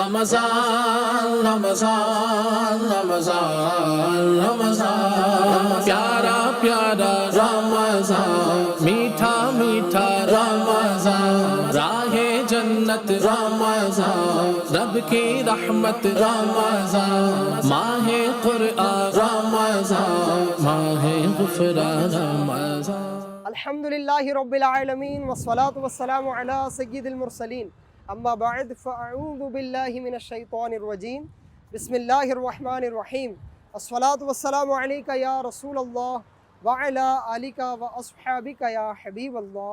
رمضان رمضان رمضان رمضان پیارا پیارا رمضان میٹھا میٹھا رمضان راہ جنت رمضان رب کی رحمت رمضان ماہ قرآن رمضان ماہ غفران رمضان. الحمدللہ رب العالمین والصلاة والسلام علی سید المرسلین اما بعد فاعوذ باللہ من الشیطان الرجیم بسم اللہ الرحمن الرحیم الصلاة والسلام علیک یا رسول اللہ وعلی آلک واصحابک یا حبیب اللہ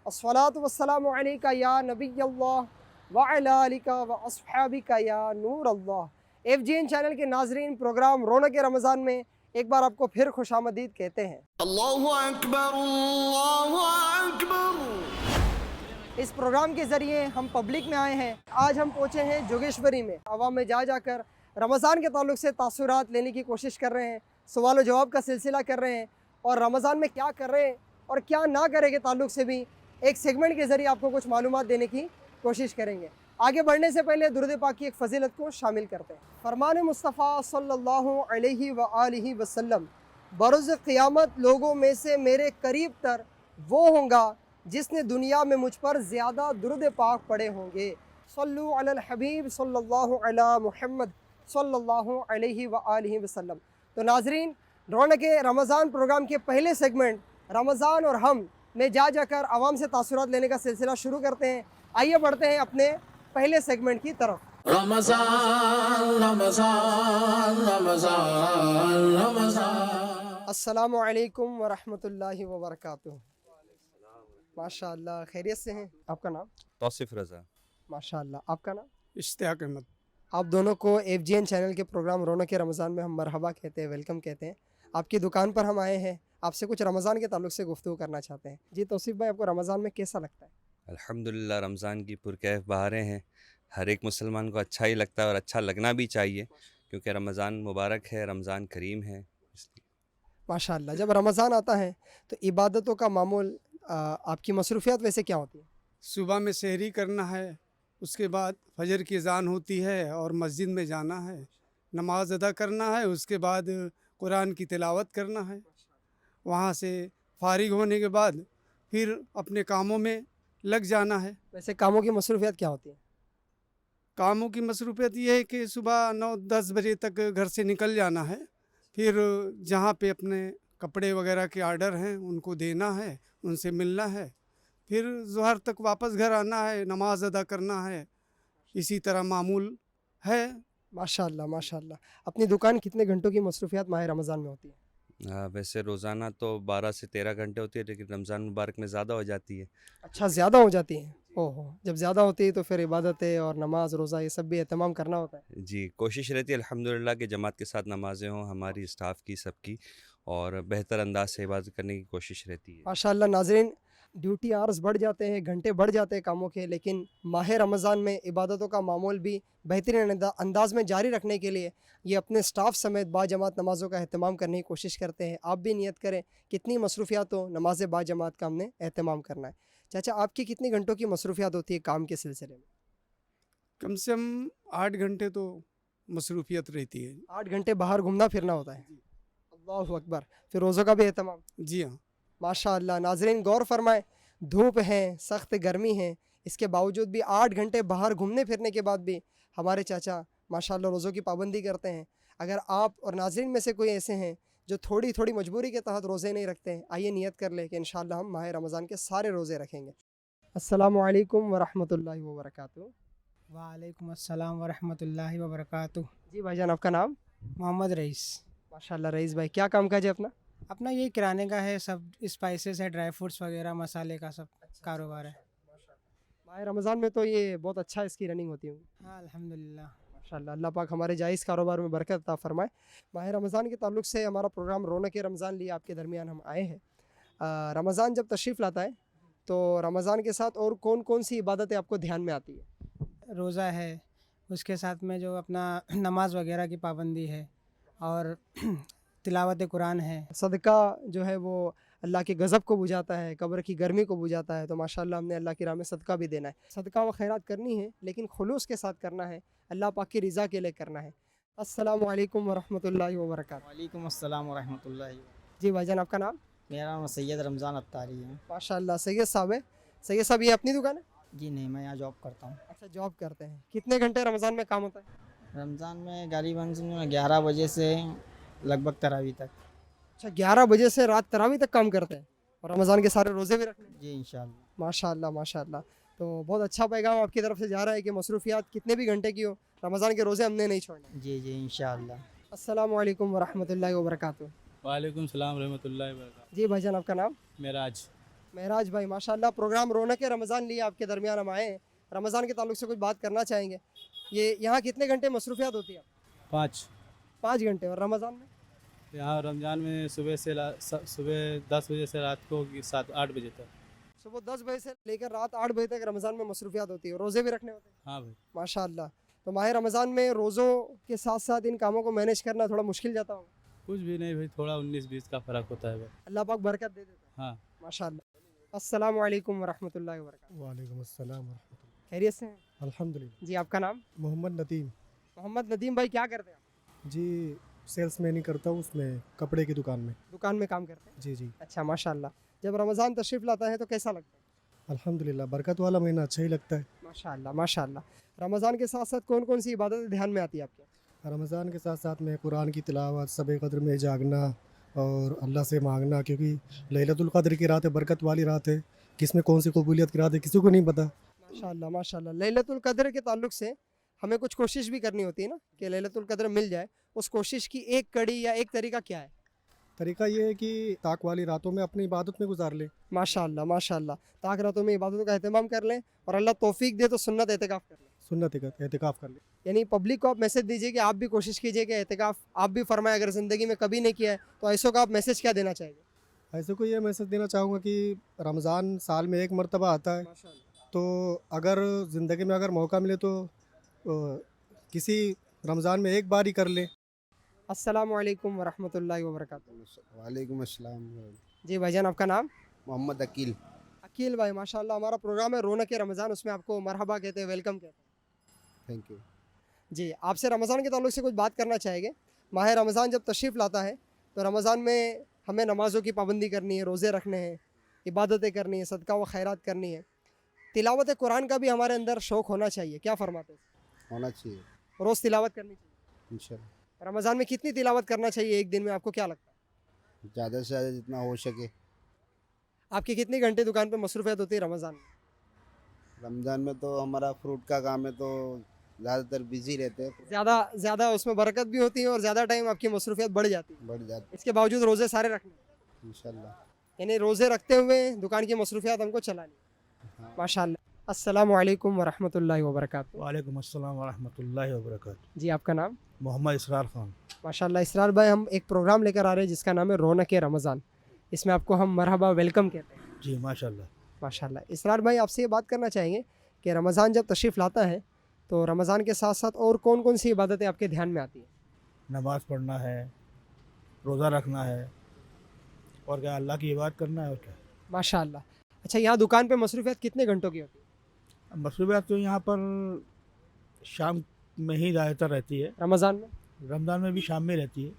الصلاة والسلام علیک یا نبی اللہ وعلی آلک واصحابک یا نور اللہ. FGN چینل کے ناظرین، پروگرام رونق رمضان میں ایک بار آپ کو پھر خوش آمدید کہتے ہیں. اللہ اکبر اللہ اکبر. اس پروگرام کے ذریعے ہم پبلک میں آئے ہیں. آج ہم پہنچے ہیں جوگیشوری میں. عوام میں جا کر رمضان کے تعلق سے تاثرات لینے کی کوشش کر رہے ہیں، سوال و جواب کا سلسلہ کر رہے ہیں، اور رمضان میں کیا کر رہے ہیں اور کیا نہ کرے کے تعلق سے بھی ایک سیگمنٹ کے ذریعے آپ کو کچھ معلومات دینے کی کوشش کریں گے. آگے بڑھنے سے پہلے درود پاک کی ایک فضیلت کو شامل کرتے ہیں. فرمان مصطفیٰ صلی اللہ علیہ وآلہ وسلم: بروز قیامت لوگوں میں سے میرے قریب تر وہ ہوں گا جس نے دنیا میں مجھ پر زیادہ درود پاک پڑھے ہوں گے. صلو علی الحبیب صلی اللہ علی محمد صلی اللہ علیہ وآلہ وسلم. تو ناظرین، رونق رمضان پروگرام کے پہلے سیگمنٹ رمضان اور ہم میں جا کر عوام سے تاثرات لینے کا سلسلہ شروع کرتے ہیں. آئیے بڑھتے ہیں اپنے پہلے سیگمنٹ کی طرف. رمضان رمضان رمضان رمضان. السلام علیکم ورحمۃ اللہ وبرکاتہ. ماشاء اللہ، خیریت سے ہیں؟ آپ کا نام؟ توصیف رضا. ماشاء اللہ. آپ کا نام؟ اشتیاق احمد. آپ دونوں کو FGN چینل کے پروگرام رونق رمضان میں ہم مرحبا کہتے ہیں، ویلکم کہتے ہیں. آپ کی دکان پر ہم آئے ہیں، آپ سے کچھ رمضان کے تعلق سے گفتگو کرنا چاہتے ہیں. جی توصیف بھائی، آپ کو رمضان میں کیسا لگتا ہے؟ الحمدللہ رمضان کی پرکیف بہاریں ہیں. ہر ایک مسلمان کو اچھا ہی لگتا ہے اور اچھا لگنا بھی چاہیے، کیونکہ رمضان مبارک ہے، رمضان کریم ہے. ماشاء اللہ. جب رمضان آتا ہے تو عبادتوں کا معمول، آپ کی مصروفیات ویسے کیا ہوتی ہیں؟ صبح میں سحری کرنا ہے، اس کے بعد فجر کی اذان ہوتی ہے اور مسجد میں جانا ہے، نماز ادا کرنا ہے، اس کے بعد قرآن کی تلاوت کرنا ہے. وہاں سے فارغ ہونے کے بعد پھر اپنے کاموں میں لگ جانا ہے. ویسے کاموں کی مصروفیات کیا ہوتی ہیں؟ کاموں کی مصروفیت یہ ہے کہ صبح 9-10 بجے تک گھر سے نکل جانا ہے، پھر جہاں پہ اپنے کپڑے وغیرہ کے آرڈر ہیں ان کو دینا ہے، ان سے ملنا ہے، پھر ظہر تک واپس گھر آنا ہے، نماز ادا کرنا ہے. اسی طرح معمول ہے. ماشاء اللہ ماشاء اللہ. اپنی دکان کتنے گھنٹوں کی مصروفیات ماہ رمضان میں ہوتی ہے؟ ویسے روزانہ تو 12 سے 13 گھنٹے ہوتی ہے، لیکن رمضان مبارک میں زیادہ ہو جاتی ہے. اچھا، زیادہ ہو جاتی ہیں. اوہ، جب زیادہ ہوتی ہے تو پھر عبادتیں اور نماز روزہ یہ سب بھی اہتمام کرنا ہوتا ہے. جی، کوشش رہتی ہے الحمدللہ کہ جماعت کے ساتھ نمازیں ہوں، ہماری اسٹاف کی، سب کی، اور بہتر انداز سے عبادت کرنے کی کوشش رہتی ہے. ماشاء اللہ. ناظرین، ڈیوٹی آورز بڑھ جاتے ہیں، گھنٹے بڑھ جاتے ہیں کاموں کے، لیکن ماہ رمضان میں عبادتوں کا معمول بھی بہترین انداز میں جاری رکھنے کے لیے یہ اپنے سٹاف سمیت با جماعت نمازوں کا اہتمام کرنے کی کوشش کرتے ہیں. آپ بھی نیت کریں، کتنی مصروفیات ہو، نماز با جماعت کا ہم نے اہتمام کرنا ہے. چاچا، آپ کی کتنی گھنٹوں کی مصروفیات ہوتی ہے کام کے سلسلے میں؟ کم سے کم 8 گھنٹے تو مصروفیت رہتی ہے. 8 گھنٹے باہر گھومنا پھرنا ہوتا ہے. اللہ اکبر. پھر روزوں کا بھی اہتمام؟ جی ہاں. ماشاء اللہ. ناظرین غور فرمائیں، دھوپ ہے، سخت گرمی ہے، اس کے باوجود بھی 8 گھنٹے باہر گھومنے پھرنے کے بعد بھی ہمارے چاچا ماشاء اللہ روزوں کی پابندی کرتے ہیں. اگر آپ اور ناظرین میں سے کوئی ایسے ہیں جو تھوڑی مجبوری کے تحت روزے نہیں رکھتے ہیں، آئیے نیت کر لیں کہ انشاءاللہ ہم ماہ رمضان کے سارے روزے رکھیں گے. السلام علیکم ورحمۃ اللہ وبرکاتہ. وعلیکم السلام ورحمۃ اللہ وبرکاتہ. جی بھائی جان، آپ کا نام؟ محمد رئیس. ماشاء اللہ. رئیس بھائی، کیا کام کاج ہے اپنا؟ اپنا یہ کرانے کا ہے، سب اسپائسز ہے، ڈرائی فروٹس وغیرہ، مسالے کا سب کاروبار ہے. ماہ رمضان میں تو یہ بہت اچھا اس کی رننگ ہوتی ہوگی. ہاں الحمدللہ. ماشاء اللہ. اللہ پاک ہمارے جائز کاروبار میں برکت عطا فرمائے. ماہ رمضان کے تعلق سے ہمارا پروگرام رونق رمضان لیے آپ کے درمیان ہم آئے ہیں. رمضان جب تشریف لاتا ہے تو رمضان کے ساتھ اور کون سی عبادتیں آپ کو دھیان میں آتی ہے؟ روزہ ہے، اس کے ساتھ میں جو اپنا نماز وغیرہ کی پابندی ہے، اور تلاوت قرآن ہے. صدقہ جو ہے وہ اللہ کے غضب کو بجھاتا ہے, قبر کی گرمی کو بجھاتا ہے. تو ماشاءاللہ ہم نے اللہ کی راہ میں صدقہ بھی دینا ہے. صدقہ و خیرات کرنی ہے لیکن خلوص کے ساتھ کرنا ہے, اللہ پاک کی رضا کے لیے کرنا ہے. السلام علیکم ورحمۃ اللہ وبرکاتہ. وعلیکم السلام ورحمۃ اللہ. جی بھائی جان, آپ کا نام؟ میرا نام سید رمضان اتاری ہے. ماشاءاللہ سید صاحب ہے. سید صاحب یہ اپنی دکان ہے؟ جی نہیں, میں یہاں جاب کرتا ہوں. اچھا, جاب کرتے ہیں. کتنے گھنٹے رمضان میں کام ہوتا ہے؟ رمضان میں غالباً 11 بجے سے لگ بھگ تراویح تک. اچھا, 11 بجے سے رات تراویح تک کام کرتے ہیں اور رمضان کے سارے روزے بھی رکھتے ہیں؟ جی انشاءاللہ. ماشاءاللہ ماشاءاللہ. تو بہت اچھا پیغام آپ کی طرف سے جا رہا ہے کہ مصروفیات کتنے بھی گھنٹے کی ہو, رمضان کے روزے ہم نے نہیں چھوڑنے. جی جی انشاءاللہ. السلام علیکم ورحمۃ اللہ وبرکاتہ. وعلیکم السلام ورحمۃ اللہ وبرکاتہ. جی بھائی جان, آپ کا نام؟ معراج. معراج بھائی, ماشاءاللہ پروگرام رونق رمضان لیے آپ کے درمیان ہم آئے ہیں. رمضان کے تعلق سے کچھ بات کرنا چاہیں گے. یہ یہاں کتنے گھنٹے مصروفیات ہوتی ہیں؟ 5 گھنٹے. اور رمضان میں؟ یہاں رمضان میں صبح 10 بجے سے رات کو 7-8 بجے تک. صبح 10 بجے سے لے کر رات 8 بجے تک رمضان میں مصروفیات ہوتی ہے. روزے بھی رکھنے ہوتے ہیں؟ ہاں بھائی. ماشاءاللہ. تو ماہ رمضان میں روزوں کے ساتھ ساتھ ان کاموں کو مینیج کرنا تھوڑا مشکل جاتا ہوگا؟ کچھ بھی نہیں بھائی, تھوڑا 19-20 کا فرق ہوتا ہے بھائی. اللہ پاک برکت دے دیتا ہے. ہاں. ماشاءاللہ. السلام علیکم ورحمۃ اللہ وبرکاتہ. وعلیکم السلام ورحمۃ اللہ. خیریت سے ہیں؟ الحمدللہ. جی, آپ کا نام؟ محمد ندیم. محمد ندیم بھائی, کیا کرتے ہیں آپ؟ جی سیلس مین ہی کرتا ہوں, اس میں کپڑے کی دکان میں. دکان میں کام کرتے ہیں؟ جی جی. اچھا ماشاءاللہ. جب رمضان تشریف لاتا ہے تو کیسا لگتا ہے؟ الحمدللہ, برکت والا مہینہ اچھا ہی لگتا ہے. ماشاءاللہ ماشاءاللہ. رمضان کے ساتھ ساتھ کون کون سی عبادتیں دھیان میں آتی ہے آپ کے؟ رمضان کے ساتھ ساتھ میں قرآن کی تلاوت, شب قدر میں جاگنا اور اللہ سے مانگنا, کیونکہ لیلۃ القدر کی رات ہے, برکت والی رات ہے. کس میں کون سی قبولیت کی رات ہے کسی کو نہیں پتہ. ماشاءاللہ ماشاءاللہ. لیلۃ القدر کے تعلق سے ہمیں کچھ کوشش بھی کرنی ہوتی ہے نا کہ لیلۃ القدر مل جائے. اس کوشش کی ایک کڑی یا ایک طریقہ کیا ہے؟ طریقہ یہ ہے کہ طاق والی راتوں میں اپنی عبادت میں گزار لیں. ماشاءاللہ ماشاءاللہ. طاق راتوں میں عبادتوں کا اہتمام کر لیں اور اللہ توفیق دے تو سنت اعتکاف کر لیں. سنت اعتکاف کر لیں. یعنی پبلک کو آپ میسج دیجیے کہ آپ بھی کوشش کیجیے کہ اعتکاف آپ بھی فرمائیں. اگر زندگی میں کبھی نہیں کیا ہے تو ایسوں کا آپ میسج کیا دینا چاہیں گے؟ ایسے کو یہ میسج دینا چاہوں گا کہ رمضان سال میں ایک مرتبہ آتا ہے, تو اگر زندگی میں اگر موقع ملے تو کسی رمضان میں ایک بار ہی کر لیں. السلام علیکم ورحمۃ اللہ وبرکاتہ. وعلیکم السلام. جی بھائی جان, آپ کا نام؟ محمد عقیل. عقیل بھائی, ماشاءاللہ ہمارا پروگرام ہے رونق رمضان, اس میں آپ کو مرحبا کہتے ہیں, ویلکم کہتے ہیں. Thank you. جی, آپ سے رمضان کے تعلق سے کچھ بات کرنا چاہیں گے. ماہ رمضان جب تشریف لاتا ہے تو رمضان میں ہمیں نمازوں کی پابندی کرنی ہے, روزے رکھنے ہیں, عبادتیں کرنی ہیں, صدقہ و خیرات کرنی ہے. تلاوت قرآن کا بھی ہمارے اندر شوق ہونا چاہیے. کیا فرماتے ہیں؟ ہونا چاہیے. روز تلاوت کرنی چاہیے انشاءاللہ. رمضان میں کتنی تلاوت کرنا چاہیے ایک دن میں, آپ کو کیا لگتا ہے؟ زیادہ سے زیادہ جتنا ہو سکے. آپ کی کتنی گھنٹے دکان پہ مصروفیت ہوتی ہے رمضان میں؟ رمضان میں تو ہمارا فروٹ کا کام ہے تو زیادہ تر بزی رہتے ہیں. زیادہ اس میں برکت بھی ہوتی ہے اور زیادہ ٹائم آپ کی مصروفیت بڑھ جاتی ہے. بڑھ جاتے اس کے باوجود روزے سارے رکھنے ہیں. انشاءاللہ. یعنی روزے رکھتے ہوئے دکان کی مصروفیات ہم کو چلانی ہے. ماشاءاللہ. السلام علیکم ورحمۃ اللہ وبرکاتہ. وعلیکم السلام ورحمۃ اللہ وبرکاتہ. جی, آپ کا نام؟ محمد اسرار خان. ماشاءاللہ. اسرار بھائی, ہم ایک پروگرام لے کر آ رہے ہیں جس کا نام ہے رونق رمضان. اس میں آپ کو ہم مرحبا ویلکم کہتے ہیں. جی ماشاءاللہ. ماشاءاللہ. اسرار بھائی, آپ سے یہ بات کرنا چاہیں گے کہ رمضان جب تشریف لاتا ہے تو رمضان کے ساتھ ساتھ اور کون کون سی عبادتیں آپ کے دھیان میں آتی ہیں؟ نماز پڑھنا ہے, روزہ رکھنا ہے, اور کیا اللہ کی عبادت کرنا ہے, اور کیا. ماشاءاللہ. اچھا, یہاں دکان پہ مصروفیت کتنے گھنٹوں کی ہوتی ہے؟ مصروفیات تو یہاں پر شام میں ہی زیادہ تر رہتی ہے. رمضان میں؟ رمضان میں بھی شام میں رہتی ہے.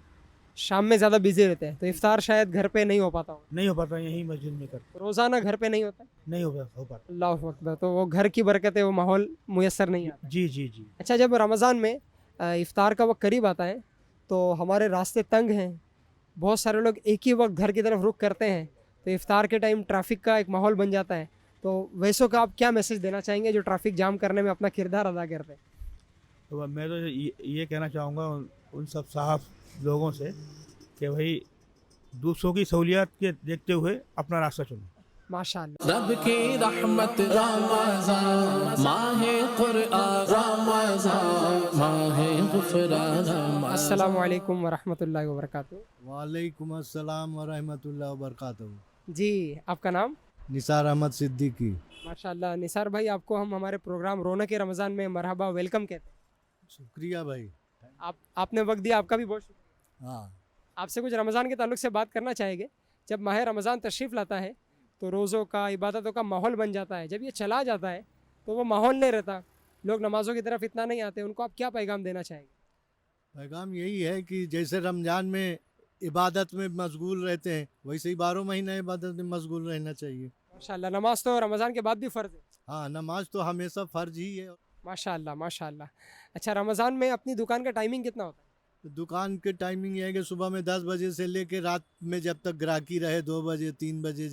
شام میں زیادہ بزی رہتے ہیں تو افطار شاید گھر پہ نہیں ہو پاتا ہو. نہیں ہو پاتا, یہیں مسجد میں کرتے. روزانہ گھر پہ نہیں ہوتا؟ نہیں ہو پاتا. اللہ اکبر. تو وہ گھر کی برکت ہے, وہ ماحول میسر نہیں آتا. جی جی جی. اچھا, جب رمضان میں افطار کا وقت قریب آتا ہے تو ہمارے راستے تنگ ہیں, بہت سارے لوگ ایک ہی وقت گھر کی طرف رخ کرتے ہیں, تو افطار کے ٹائم ٹریفک کا ایک ماحول بن جاتا ہے. تو ویسوں کا آپ کیا میسج دینا چاہیں گے جو ٹریفک جام کرنے میں اپنا کردار ادا کرتے ہیں؟ تو میں تو یہ کہنا چاہوں گا ان سب صاحب لوگوں سے کہ بھائی دوسروں کی سہولیات کے دیکھتے ہوئے اپنا راستہ چنیں. ماشاءاللہ. رب کی رحمت رمضان, ماہ قرآن رمضان, ماہ غفران رمضان. السلام علیکم ورحمۃ اللہ وبرکاتہ. وعلیکم السلام ورحمۃ اللہ وبرکاتہ. جی, آپ کا نام؟ نثار احمد صدیقی. ماشاءاللہ. نثار بھائی, آپ کو ہم ہمارے پروگرام رونق رمضان میں مرحبا ویلکم کہتے ہیں. شکریہ بھائی. آپ نے وقت دیا, آپ کا بھی بہت شکریہ. ہاں, آپ سے کچھ رمضان کے تعلق سے بات کرنا چاہیں گے جب ماہ رمضان تشریف لاتا ہے تو روزوں کا عبادتوں کا ماحول بن جاتا ہے. جب یہ چلا جاتا ہے تو وہ ماحول نہیں رہتا, لوگ نمازوں کی طرف اتنا نہیں آتے. ان کو آپ کیا پیغام دینا چاہیں گے؟ پیغام یہی ہے کہ جیسے رمضان میں عبادت میں مشغول رہتے ہیں ویسے ہی 12 مہینہ عبادت میں مشغول رہنا چاہیے. ماشاءاللہ, نماز تو رمضان کے بعد بھی فرض ہے. ہاں نماز تو ہمیشہ فرض ہی ہے. ماشاءاللہ ماشاءاللہ. اچھا, رمضان میں اپنی دکان کا ٹائمنگ کتنا ہوتا ہے؟ دکان کے ٹائمنگ یہ ہے کہ صبح میں 10 بجے سے لے کے رات میں جب تک گراہکی رہے 2 بجے 3 بجے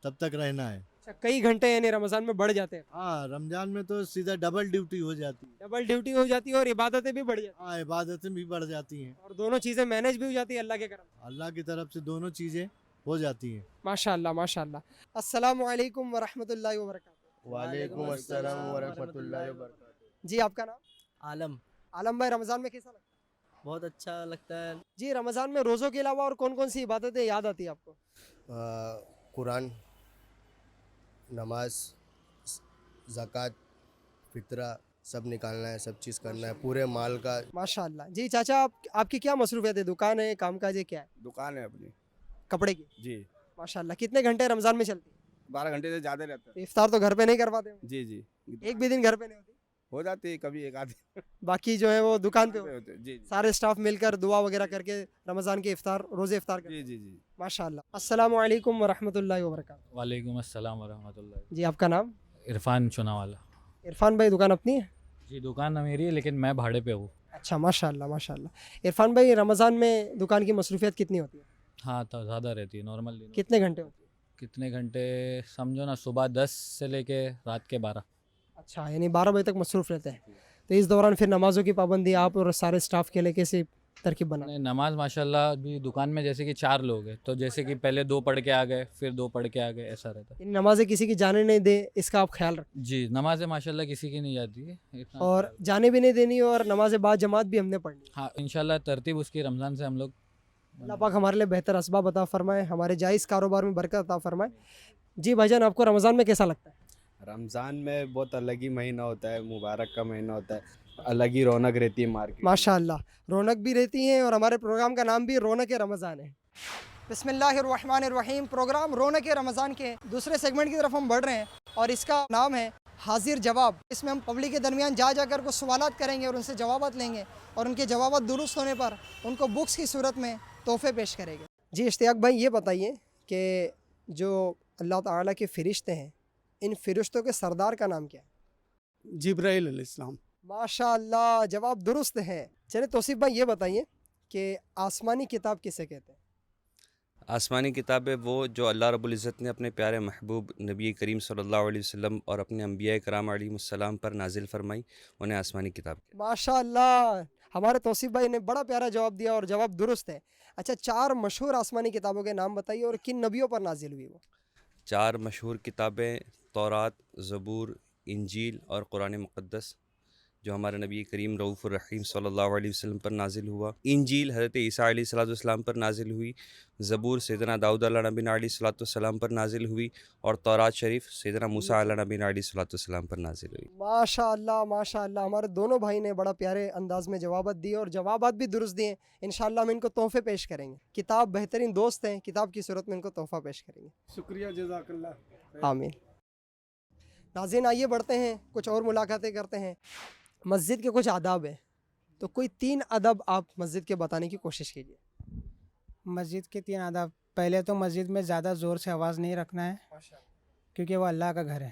تب تک رہنا ہے. اچھا, کئی گھنٹے یعنی رمضان میں بڑھ جاتے ہیں. ہاں رمضان میں تو سیدھا ڈبل ڈیوٹی ہو جاتی ہے. ڈبل ڈیوٹی ہو جاتی ہے اور عبادتیں بھی بڑھ جاتی ہیں. ہاں عبادتیں بھی بڑھ جاتی ہیں اور دونوں چیزیں مینیج بھی ہو جاتی ہے اللہ کے کرم. اللہ کی طرف سے دونوں چیزیں ہو جاتی ہیں. ماشاءاللہ ماشاءاللہ. السلام علیکم ورحمۃ اللہ وبرکاتہ. وعلیکم السلام ورحمۃ اللہ وبرکاتہ. جی آپ کا نام؟ عالم. عالم بھائی, رمضان میں کیسا لگتا ہے؟ بہت اچھا لگتا ہے. جی, رمضان میں روزوں کے علاوہ اور کون کون سی عبادتیں یاد آتی ہیں آپ کو؟ قرآن, نماز, زکوٰۃ, فطرہ سب نکالنا ہے, سب چیز کرنا ہے پورے مال کا. ماشاءاللہ. جی چاچا, آپ کی کیا مصروفیت ہے؟ دکان ہے, کام کاج ہے, کیا ہے؟ دکان ہے اپنی کپڑے کی. جی. ماشاءاللہ. کتنے گھنٹے رمضان میں چلتی ہے؟ 12 گھنٹے سے زیادہ رہتا ہے. افطار تو گھر پہ نہیں کرواتے ہوں؟ جی جی. ایک بھی دن گھر پہ نہیں ہوتی؟ ہو جاتی ہے کبھی ایک آدھی. باقی جو ہے وہ دکان پہ ہوتے ہیں. جی سارے اسٹاف مل کر دعا وغیرہ کر کے رمضان کے روزے افطار کرتے ہیں. جی جی. ماشاءاللہ. السلام علیکم ورحمۃ اللہ وبرکاتہ. وعلیکم السلام ورحمۃ اللہ. جی آپ کا نام؟ عرفان چنا والا. عرفان بھائی, دکان اپنی ہے؟ جی دکان میری ہے لیکن میں بھاڑے پہ ہوں. اچھا ماشاءاللہ ماشاءاللہ. عرفان بھائی, رمضان میں دکان کی مصروفیت کتنی ہوتی ہے؟ ہاں تو زیادہ رہتی ہے نارمل. کتنے گھنٹے ہوتی ہے؟ کتنے گھنٹے سمجھو نا, صبح 10 سے لے کے رات کے 12. اچھا, یعنی 12 بجے تک مصروف رہتے ہیں. تو اس دوران پھر نمازوں کی پابندی آپ اور سارے اسٹاف کے لیے کیسے ترکیب بنا؟ نماز ماشاءاللہ بھی دکان میں جیسے کہ 4 لوگ ہیں تو جیسے کہ پہلے 2 پڑھ کے آ گئے پھر 2 پڑھ کے آ گئے, ایسا رہتا ہے. یعنی نمازیں کسی کی جانے نہیں دیں, اس کا آپ خیال رکھیں. جی نمازیں ماشاءاللہ کسی کی نہیں جاتی ہے اور جانے بھی نہیں دینی, اور نماز بعد جماعت بھی ہم نے پڑھنی. ہاں انشاءاللہ ترتیب اس کی رمضان سے ہم لوگ. اللہ پاک ہمارے لیے بہتر اسباب عطا فرمائے, ہمارے جائز کاروبار میں برکت عطا فرمائے. جی بھائی جان, آپ کو رمضان میں کیسا لگتا ہے؟ رمضان میں بہت الگ ہی مہینہ ہوتا ہے, مبارک کا مہینہ ہوتا ہے, الگ ہی رونق رہتی ہے مارکیٹ. ماشاءاللہ, رونق بھی رہتی ہے, اور ہمارے پروگرام کا نام بھی رونق رمضان ہے. بسم اللہ الرحمن الرحیم. پروگرام رونق رمضان کے دوسرے سیگمنٹ کی طرف ہم بڑھ رہے ہیں, اور اس کا نام ہے حاضر جواب. اس میں ہم پبلک کے درمیان جا کر کچھ سوالات کریں گے اور ان سے جوابات لیں گے, اور ان کے جوابات درست ہونے پر ان کو بکس کی صورت میں تحفے پیش کریں گے. جی اشتیاق بھائی, یہ بتائیے کہ جو اللہ تعالیٰ کے فرشتے ہیں, ان فرشتوں کے سردار کا نام کیا ہے؟ جبرائیل علیہ السلام. ماشاءاللہ, جواب درست ہے. چلے توصیف بھائی, یہ بتائیے کہ آسمانی کتاب کسے کہتے ہیں؟ آسمانی کتابیں وہ جو اللہ رب العزت نے اپنے پیارے محبوب نبی کریم صلی اللہ علیہ وسلم اور اپنے انبیاء کرام علیہ السلام پر نازل فرمائی, انہیں آسمانی کتاب کہتے ہیں. ماشاءاللہ, ہمارے توصیف بھائی نے بڑا پیارا جواب دیا اور جواب درست ہے. اچھا, 4 مشہور آسمانی کتابوں کے نام بتائیے اور کن نبیوں پر نازل ہوئی وہ؟ 4 مشہور کتابیں تورات, زبور, انجیل اور قرآن مقدس, جو ہمارے نبی کریم رؤوف الرحیم صلی اللہ علیہ وسلم پر نازل ہوا. انجیل حضرت عیسیٰ علیہ السلام پر نازل ہوئی. زبور سیدنا داؤد علیہ نبی علیہ السلام پر نازل ہوئی, اور تورات شریف سیدنا موسیٰ علیہ نبی علیہ السلام پر نازل ہوئی. ماشاءاللہ ماشاءاللہ, ہمارے دونوں بھائی نے بڑا پیارے انداز میں جوابات دیے, اور جوابات بھی درست دیے. انشاءاللہ ہم ان کو تحفے پیش کریں گے. کتاب بہترین دوست ہیں, کتاب کی صورت میں ان کو تحفہ پیش کریں گے. شکریہ, جزاک اللہ. آمین. ناظرین, آئیے بڑھتے ہیں, کچھ اور ملاقاتیں کرتے ہیں. مسجد کے کچھ آداب ہیں, تو کوئی 3 ادب آپ مسجد کے بتانے کی کوشش کیجیے. مسجد کے 3 آداب. پہلے تو مسجد میں زیادہ زور سے آواز نہیں رکھنا ہے کیونکہ وہ اللہ کا گھر ہے.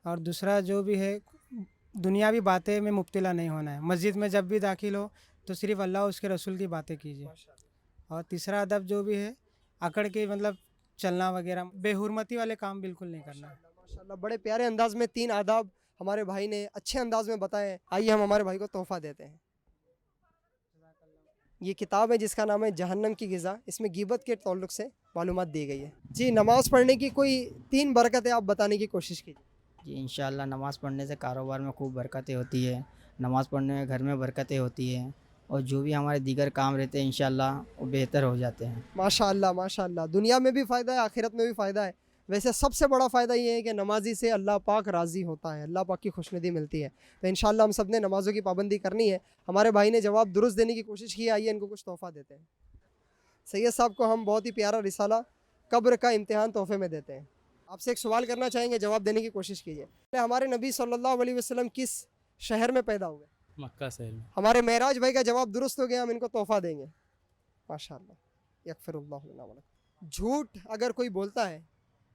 اور دوسرا جو بھی ہے, دنیاوی باتیں میں مبتلا نہیں ہونا ہے. مسجد میں جب بھی داخل ہو تو صرف اللہ اور اس کے رسول کی باتیں کیجیے. اور تیسرا ادب جو بھی ہے, اکڑ کے مطلب چلنا وغیرہ, بے حرمتی والے کام بالکل نہیں کرنا. ماشاءاللہ, بڑے پیارے انداز میں 3 آداب ہمارے بھائی نے اچھے انداز میں بتائے. آئیے ہم ہمارے بھائی کو تحفہ دیتے ہیں. یہ کتاب ہے جس کا نام ہے جہنم کی غذا. اس میں غیبت کے تعلق سے معلومات دی گئی ہے. جی, نماز پڑھنے کی کوئی 3 برکتیں آپ بتانے کی کوشش کیجیے. جی انشاءاللہ نماز پڑھنے سے کاروبار میں خوب برکتیں ہوتی ہے. نماز پڑھنے میں گھر میں برکتیں ہوتی ہیں, اور جو بھی ہمارے دیگر کام رہتے ہیں انشاءاللہ وہ بہتر ہو جاتے ہیں. ماشاءاللہ ماشاءاللہ, دنیا میں بھی فائدہ ہے, آخرت میں بھی فائدہ ہے. ویسے سب سے بڑا فائدہ یہ ہے کہ نمازی سے اللہ پاک راضی ہوتا ہے, اللہ پاک کی خوشنودی ملتی ہے. تو انشاءاللہ ہم سب نے نمازوں کی پابندی کرنی ہے. ہمارے بھائی نے جواب درست دینے کی کوشش کی ہے, آئیے ان کو کچھ تحفہ دیتے ہیں. سید صاحب کو ہم بہت ہی پیارا رسالہ قبر کا امتحان تحفے میں دیتے ہیں. آپ سے ایک سوال کرنا چاہیں گے, جواب دینے کی کوشش کیجیے. ہمارے نبی صلی اللہ علیہ وسلم کس شہر میں پیدا ہوئے؟ مکہ شہر میں. ہمارے معراج بھائی کا جواب درست ہو گیا, ہم ان کو تحفہ دیں گے. ماشاء اللہ, یغفر اللہ لنا ولکم. جھوٹ اگر کوئی بولتا ہے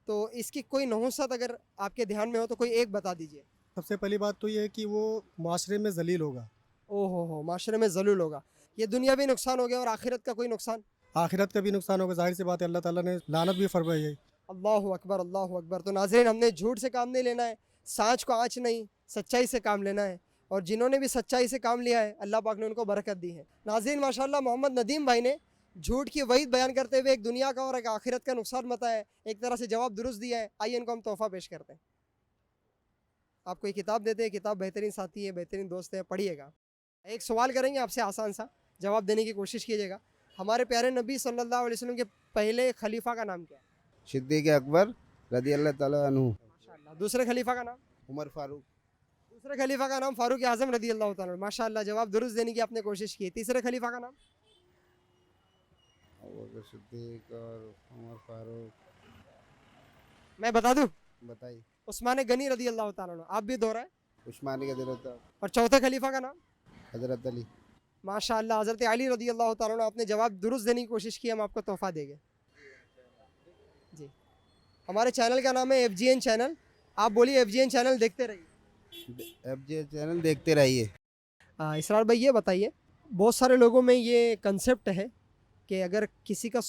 تو اس کی کوئی نحوست اگر آپ کے دھیان میں ہو تو کوئی ایک بتا دیجیے. سب سے پہلی بات تو یہ ہے کہ وہ معاشرے میں ذلیل ہوگا. او ہو, معاشرے میں ذلیل ہوگا. یہ دنیا بھی نقصان ہو گیا اور آخرت کا کوئی نقصان؟ آخرت کا بھی نقصان ہوگا. ظاہر سی بات ہے, اللہ تعالیٰ نے لعنت بھی فرمائی ہے. اللہ اکبر, اللہ اکبر. تو ناظرین, ہم نے جھوٹ سے کام نہیں لینا ہے, سانچ کو آنچ نہیں, سچائی سے کام لینا ہے. اور جنہوں نے بھی سچائی سے کام لیا ہے اللہ پاک نے ان کو برکت دی ہے. ناظرین ماشاءاللہ, محمد ندیم بھائی نے جھوٹ کی وعید بیان کرتے ہوئے ایک دنیا کا اور ایک آخرت کا نقصان بتایا ہے, ایک طرح سے جواب درست دیا ہے. آئیے ان کو ہم تحفہ پیش کرتے ہیں. آپ کو یہ کتاب دیتے ہیں, کتاب بہترین ساتھی ہے, بہترین دوست ہے, پڑھیے گا. ایک سوال کریں گے آپ سے, آسان سا, جواب دینے کی کوشش کیجیے گا. ہمارے پیارے نبی صلی اللہ علیہ وسلم کے پہلے خلیفہ کا نام کیا ہے؟ صدیق اکبر رضی اللہ تعالیٰ عنہ. ماشاءاللہ. دوسرے خلیفہ کا نام؟ عمر فاروق. دوسرے خلیفہ کا نام فاروق اعظم رضی اللہ تعالیٰ. ماشاءاللہ, جواب درست دینے کی آپ نے کوشش کی. تیسرے خلیفہ کا نام؟ صدیق اور عمر فاروق. میں بتا دوں؟ بتائیے. عثمان غنی رضی اللہ تعالیٰ. آپ بھی دہرائیں. عثمانی کا دل ہوتا. اور چوتھے خلیفہ کا نام؟ حضرت علی. ماشاءاللہ, حضرت علی رضی اللہ تعالیٰ. آپ نے جواب درست دینے کی کوشش کی, ہم آپ کو تحفہ دیں گے. جی, ہمارے چینل کا نام ہے FGN چینل. آپ بولیے FGN چینل دیکھتے رہیے. FGN چینل دیکھتے رہیے. اسرار بھائی یہ بتائیے, بہت سارے لوگوں میں یہ کنسیپٹ ہے کہ اگر کسی کا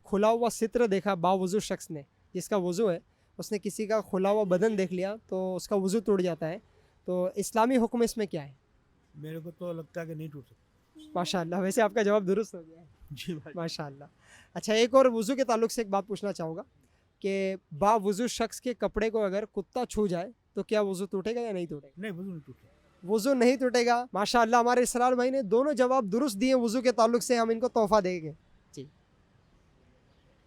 کھلا ہوا ستر دیکھا باوضو شخص نے, جس کا وضو ہے, اس نے کسی کا کھلا ہوا بدن دیکھ لیا تو اس کا وضو ٹوٹ جاتا ہے. تو اسلامی حکم اس میں کیا ہے؟ میرے کو تو لگتا ہے کہ نہیں ٹوٹ سکتا. ماشاءاللہ, ویسے آپ کا جواب درست ہو گیا ہے. جی بھائی. ماشاءاللہ. اچھا, ایک اور وضو کے تعلق سے ایک بات پوچھنا چاہوں گا کہ باوضو شخص کے کپڑے کو اگر کتا چھو جائے تو کیا وضو ٹوٹے گا یا نہیں ٹوٹے گا؟ نہیں, وضو نہیں ٹوٹتا. وضو نہیں ٹوٹے گا. ماشاءاللہ, ہمارے اسرار بھائی نے دونوں جواب درست دیے وضو کے تعلق سے, ہم ان کو تحفہ دیں گے. جی,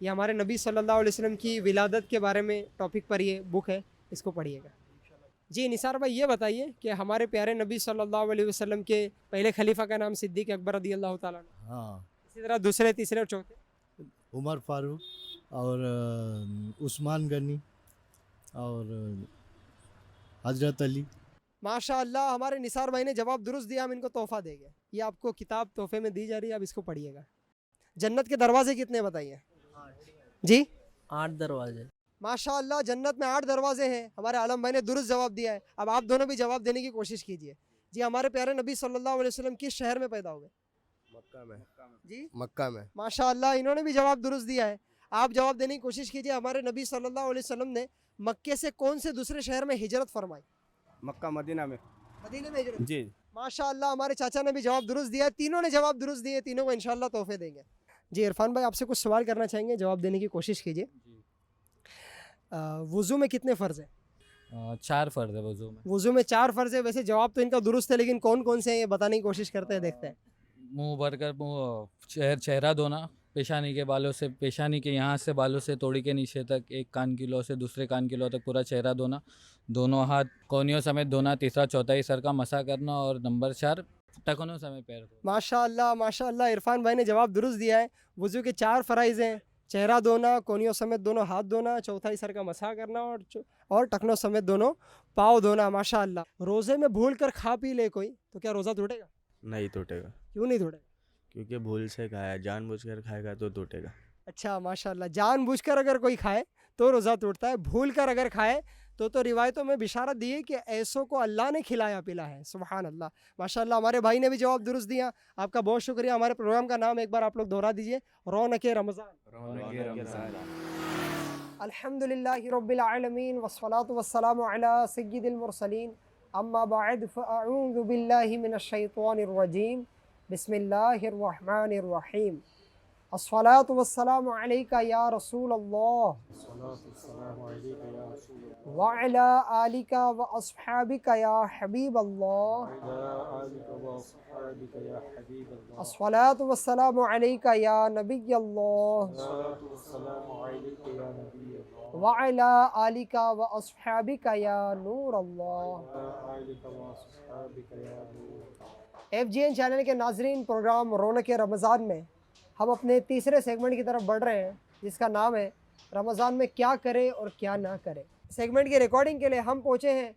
یہ ہمارے نبی صلی اللہ علیہ وسلم کی ولادت کے بارے میں ٹاپک پر یہ بک ہے, اس کو پڑھیے گا. جی نثار بھائی یہ بتائیے کہ ہمارے پیارے نبی صلی اللہ علیہ وسلم کے پہلے خلیفہ کا نام صدیق اکبر رضی اللہ تعالیٰ عنہ. ہاں. اسی طرح دوسرے, تیسرے اور چوتھے؟ عمر فاروق اور عثمان غنی اور حضرت علی. ماشاءاللہ, ہمارے نثار بھائی نے جواب درست دیا, ہم ان کو تحفہ دیں گے. یہ آپ کو کتاب تحفے میں دی جا رہی ہے, اب اس کو پڑھیے گا. جنت کے دروازے کتنے بتائیے؟ جی 8 دروازے. ماشاءاللہ, جنت میں 8 دروازے ہیں. ہمارے عالم بھائی نے درست جواب دیا ہے. اب آپ دونوں بھی جواب دینے کی کوشش کیجیے. جی, ہمارے پیارے نبی صلی اللہ علیہ وسلم کس شہر میں پیدا ہوئے؟ مکہ میں. جی مکہ میں. ماشاءاللہ, انہوں نے بھی جواب درست دیا ہے. آپ جواب دینے کی کوشش کیجیے. ہمارے نبی صلی اللہ علیہ وسلم نے مکے سے کون سے دوسرے شہر میں ہجرت فرمائی؟ مکہ مدینہ میں. مدینے میں ہجرت. جی. ماشاءاللہ, ہمارے چاچا نے بھی جواب درست دیا ہے. تینوں نے جواب درست دیے, تینوں کو انشاءاللہ تحفے دیں گے. جی عرفان بھائی, آپ سے کچھ سوال کرنا چاہیں گے, جواب دینے کی کوشش کیجیے. وضو میں کتنے فرض ہیں؟ 4 فرض ہے وضو میں. وضو میں 4 فرض ہے. ویسے جواب تو ان کا درست ہے, لیکن کون کون سے ہیں یہ بتانے کی کوشش کرتے ہیں, دیکھتے ہیں. منہ بھر کر چہرہ دھونا, پیشانی کے بالوں سے, پیشانی کے یہاں سے بالوں سے توڑی کے نیچے تک, ایک کان کی لو سے دوسرے کان کی لو تک پورا چہرہ دھونا, دونوں ہاتھ کونیوں سمیت دھونا, تیسرا چوتھائی سر کا مسح کرنا, اور نمبر 4 ٹکنوں سمیت پیر دھونا. ماشاءاللہ, ماشاءاللہ, عرفان بھائی نے جواب درست دیا ہے. وضو کے 4 فرائض ہیں, چہرہ دھونا, کونیوں سمیت دونوں ہاتھ دھونا, چوتھائی سر کا مسح کرنا, اور ٹکنوں سمیت دونوں پاؤں دھونا. ماشاءاللہ. روزے میں بھول کر کھا پی لے کوئی تو کیا روزہ ٹوٹے گا؟ نہیں ٹوٹے گا. کیوں نہیں ٹوٹے گا؟ کیونکہ بھول سے کھایا, جان بوجھ کر کھائے گا تو ٹوٹے گا. اچھا, ماشاءاللہ, جان بوجھ کر اگر کوئی کھائے تو روزہ ٹوٹتا ہے, بھول کر اگر کھائے تو روایتوں میں بشارت دی ہے کہ ایسوں کو اللہ نے کھلایا پلا ہے. سبحان اللہ. ماشاءاللہ, ہمارے بھائی نے بھی جواب درست دیا. آپ کا بہت شکریہ. ہمارے پروگرام کا نام ایک بار آپ لوگ دہرا دیجئے, رونق رمضان. الحمدللہ رب العالمین والصلاة والسلام علی سید المرسلین, اما بعد فاعوذ باللہ من الشیطان الرجیم, بسم اللہ الرحمن الرحیم. الصلاة والسلام علیک یا رسول اللہ وعلی آلک واصحابک یا حبیب اللہ. الصلاة والسلام علیک یا نبی اللہ وعلی آلک واصحابک یا نور اللہ. FGN چینل کے ناظرین, پروگرام رونق رمضان میں ہم اپنے تیسرے سیگمنٹ کی طرف بڑھ رہے ہیں جس کا نام ہے رمضان میں کیا کرے اور کیا نہ کرے۔ سیگمنٹ کی ریکارڈنگ کے لیے ہم پہنچے ہیں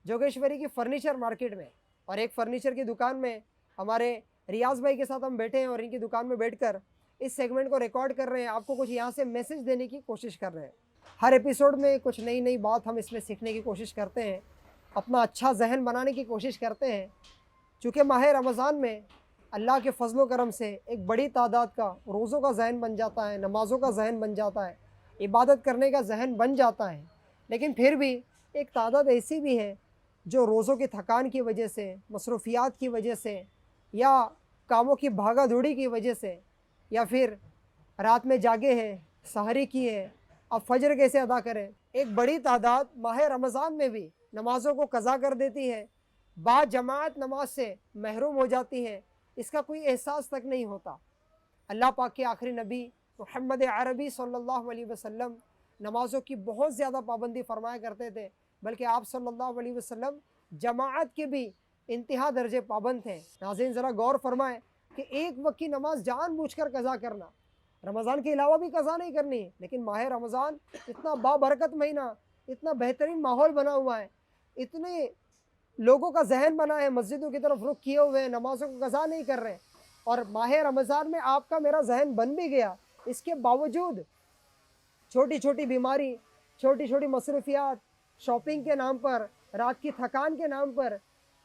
جوگیشوری کی فرنیچر مارکیٹ میں، اور ایک فرنیچر کی دکان میں ہمارے ریاض بھائی کے ساتھ ہم بیٹھے ہیں اور ان کی دکان میں بیٹھ کر اس سیگمنٹ کو ریکارڈ کر رہے ہیں، آپ کو کچھ یہاں سے میسج دینے کی کوشش کر رہے ہیں۔ ہر ایپیسوڈ میں کچھ نئی بات ہم اس میں سیکھنے کی کوشش کرتے ہیں، اپنا اچھا ذہن بنانے کی کوشش کرتے ہیں، چونکہ ماہ رمضان میں اللہ کے فضل و کرم سے ایک بڑی تعداد کا روزوں کا ذہن بن جاتا ہے، نمازوں کا ذہن بن جاتا ہے، عبادت کرنے کا ذہن بن جاتا ہے، لیکن پھر بھی ایک تعداد ایسی بھی ہے جو روزوں کی تھکان کی وجہ سے، مصروفیات کی وجہ سے، یا کاموں کی بھاگا دوڑی کی وجہ سے، یا پھر رات میں جاگے ہیں، سحری کی ہے، اب فجر کیسے ادا کریں۔ ایک بڑی تعداد ماہ رمضان میں بھی نمازوں کو قضا کر دیتی ہے، با جماعت نماز سے محروم ہو جاتی ہے، اس کا کوئی احساس تک نہیں ہوتا۔ اللہ پاک کے آخری نبی محمد عربی صلی اللہ علیہ وسلم نمازوں کی بہت زیادہ پابندی فرمایا کرتے تھے، بلکہ آپ صلی اللہ علیہ وسلم جماعت کے بھی انتہا درجے پابند تھے۔ ناظرین ذرا غور فرمائیں کہ ایک وقت کی نماز جان بوجھ کر قضا کرنا، رمضان کے علاوہ بھی قضا نہیں کرنی ہے، لیکن ماہ رمضان اتنا بابرکت مہینہ، اتنا بہترین ماحول بنا ہوا ہے، اتنے لوگوں کا ذہن بنا ہے، مسجدوں کی طرف رخ کیے ہوئے ہیں، نمازوں کو قضا نہیں کر رہے، اور ماہ رمضان میں آپ کا میرا ذہن بن بھی گیا، اس کے باوجود چھوٹی چھوٹی بیماری، چھوٹی چھوٹی مصروفیات، شاپنگ کے نام پر، رات کی تھکان کے نام پر،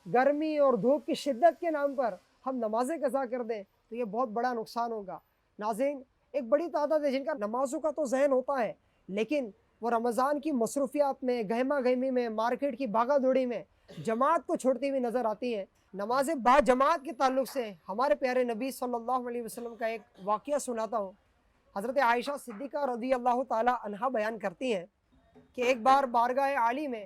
گرمی اور دھوپ کی شدت کے نام پر ہم نمازیں قضا کر دیں تو یہ بہت بڑا نقصان ہوگا۔ ناظرین ایک بڑی تعداد ہے جن کا نمازوں کا تو ذہن ہوتا ہے، لیکن وہ رمضان کی مصروفیات میں، گہما گہمی میں، مارکیٹ کی بھاگا دوڑی میں جماعت کو چھوڑتی ہوئی نظر آتی ہیں۔ نماز با جماعت کے تعلق سے ہمارے پیارے نبی صلی اللہ علیہ وسلم کا ایک واقعہ سناتا ہوں۔ حضرت عائشہ صدیقہ رضی اللہ تعالی عنہا بیان کرتی ہیں کہ ایک بار بارگاہ عالی میں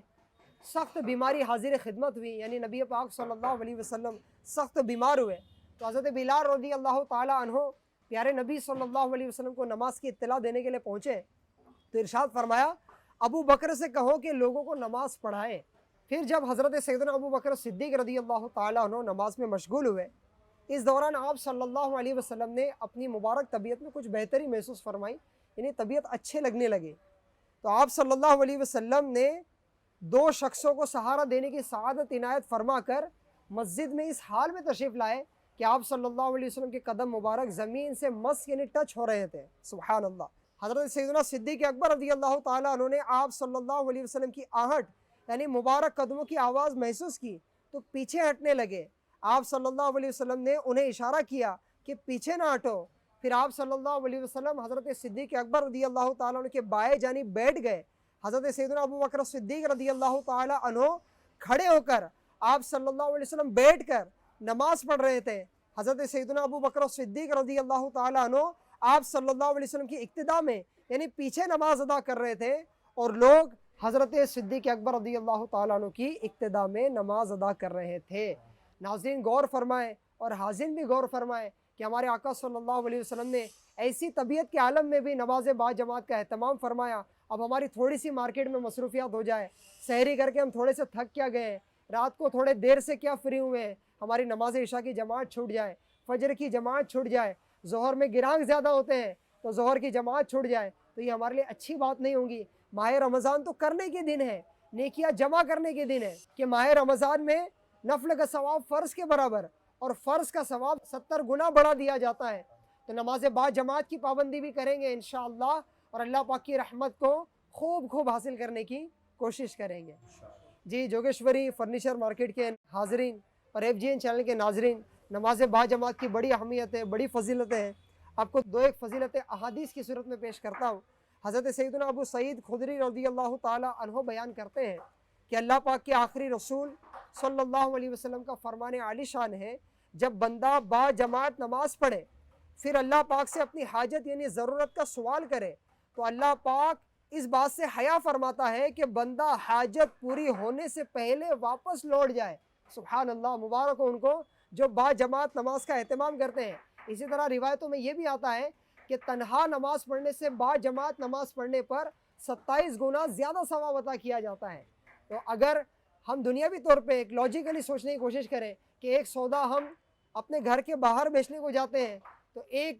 سخت بیماری حاضر خدمت ہوئی، یعنی نبی پاک صلی اللہ علیہ وسلم سخت بیمار ہوئے، تو حضرت بلال رضی اللہ تعالی عنہ پیارے نبی صلی اللہ علیہ وسلم کو نماز کی اطلاع دینے کے لیے پہنچے، تو ارشاد فرمایا ابو بکر سے کہو کہ لوگوں کو نماز پڑھائے۔ پھر جب حضرت سیدنا ابو بکر صدیق رضی اللہ تعالی عنہ نماز میں مشغول ہوئے، اس دوران آپ صلی اللہ علیہ وسلم نے اپنی مبارک طبیعت میں کچھ بہتری محسوس فرمائی، یعنی طبیعت اچھے لگنے لگے، تو آپ صلی اللہ علیہ وسلم نے دو شخصوں کو سہارا دینے کی سعادت عنایت فرما کر مسجد میں اس حال میں تشریف لائے کہ آپ صلی اللہ علیہ وسلم کے قدم مبارک زمین سے مس یعنی ٹچ ہو رہے تھے۔ سبحان اللہ۔ حضرت سیدنا صدیق اکبر رضی اللہ تعالیٰ عنہ نے آپ صلی اللہ علیہ وسلم کی آہٹ یعنی مبارک قدموں کی آواز محسوس کی تو پیچھے ہٹنے لگے۔ آپ صلی اللہ علیہ وسلم نے انہیں اشارہ کیا کہ پیچھے نہ ہٹو، پھر آپ صلی اللہ علیہ وسلم حضرت صدیق اکبر رضی اللہ تعالیٰ عنہ کے بائیں جانب بیٹھ گئے۔ حضرت سیدنا ابو بکر صدیق رضی اللہ تعالیٰ عنہ کھڑے ہو کر آپ صلی اللہ علیہ وسلم بیٹھ کر نماز پڑھ رہے تھے۔ حضرت سیدنا ابو بکر صدیق رضی اللہ تعالیٰ عنہ آپ صلی اللہ علیہ وسلم کی اقتداء میں یعنی پیچھے نماز ادا کر رہے تھے، اور لوگ حضرت صدیق اکبر رضی اللہ تعالیٰ عنہ کی اقتداء میں نماز ادا کر رہے تھے۔ ناظرین غور فرمائیں اور حاضرین بھی غور فرمائیں کہ ہمارے آقا صلی اللہ علیہ وسلم نے ایسی طبیعت کے عالم میں بھی نماز با جماعت کا اہتمام فرمایا۔ اب ہماری تھوڑی سی مارکیٹ میں مصروفیات ہو جائے، سحری کر کے ہم تھوڑے سے تھک کیا گئے ہیں، رات کو تھوڑے دیر سے کیا فری ہوئے ہیں، ہماری نماز عشاء کی جماعت چھوٹ جائے، فجر کی جماعت چھوٹ جائے، ظہر میں گراہک زیادہ ہوتے ہیں تو ظہر کی جماعت چھوٹ جائے، تو یہ ہمارے لیے اچھی بات نہیں ہوگی۔ ماہ رمضان تو کرنے کے دن ہے، نیکیاں جمع کرنے کے دن ہے، کہ ماہ رمضان میں نفل کا ثواب فرض کے برابر اور فرض کا ثواب 70 گنا بڑھا دیا جاتا ہے۔ تو نماز با جماعت کی پابندی بھی کریں گے انشاءاللہ، اور اللہ پاک کی رحمت کو خوب حاصل کرنے کی کوشش کریں گے۔ جی جوگیشوری فرنیچر مارکیٹ کے حاضرین اور FGN چینل کے ناظرین، نماز با جماعت کی بڑی اہمیت ہے، بڑی فضیلتیں ہیں۔ آپ کو دو ایک فضیلتیں احادیث کی صورت میں پیش کرتا ہوں۔ حضرت سیدنا ابو سعید خدری رضی اللہ تعالی عنہ بیان کرتے ہیں کہ اللہ پاک کے آخری رسول صلی اللہ علیہ وسلم کا فرمان عالی شان ہے، جب بندہ با جماعت نماز پڑھے پھر اللہ پاک سے اپنی حاجت یعنی ضرورت کا سوال کرے تو اللہ پاک اس بات سے حیا فرماتا ہے کہ بندہ حاجت پوری ہونے سے پہلے واپس لوٹ جائے۔ سبحان اللہ، مبارک ہو ان کو جو با جماعت نماز کا اہتمام کرتے ہیں۔ اسی طرح روایتوں میں یہ بھی آتا ہے کہ تنہا نماز پڑھنے سے با جماعت نماز پڑھنے پر 27 گنا زیادہ ثواب عطا کیا جاتا ہے۔ تو اگر ہم دنیاوی طور پہ ایک لاجیکلی سوچنے کی کوشش کریں کہ ایک سودا ہم اپنے گھر کے باہر بیچنے کو جاتے ہیں تو ایک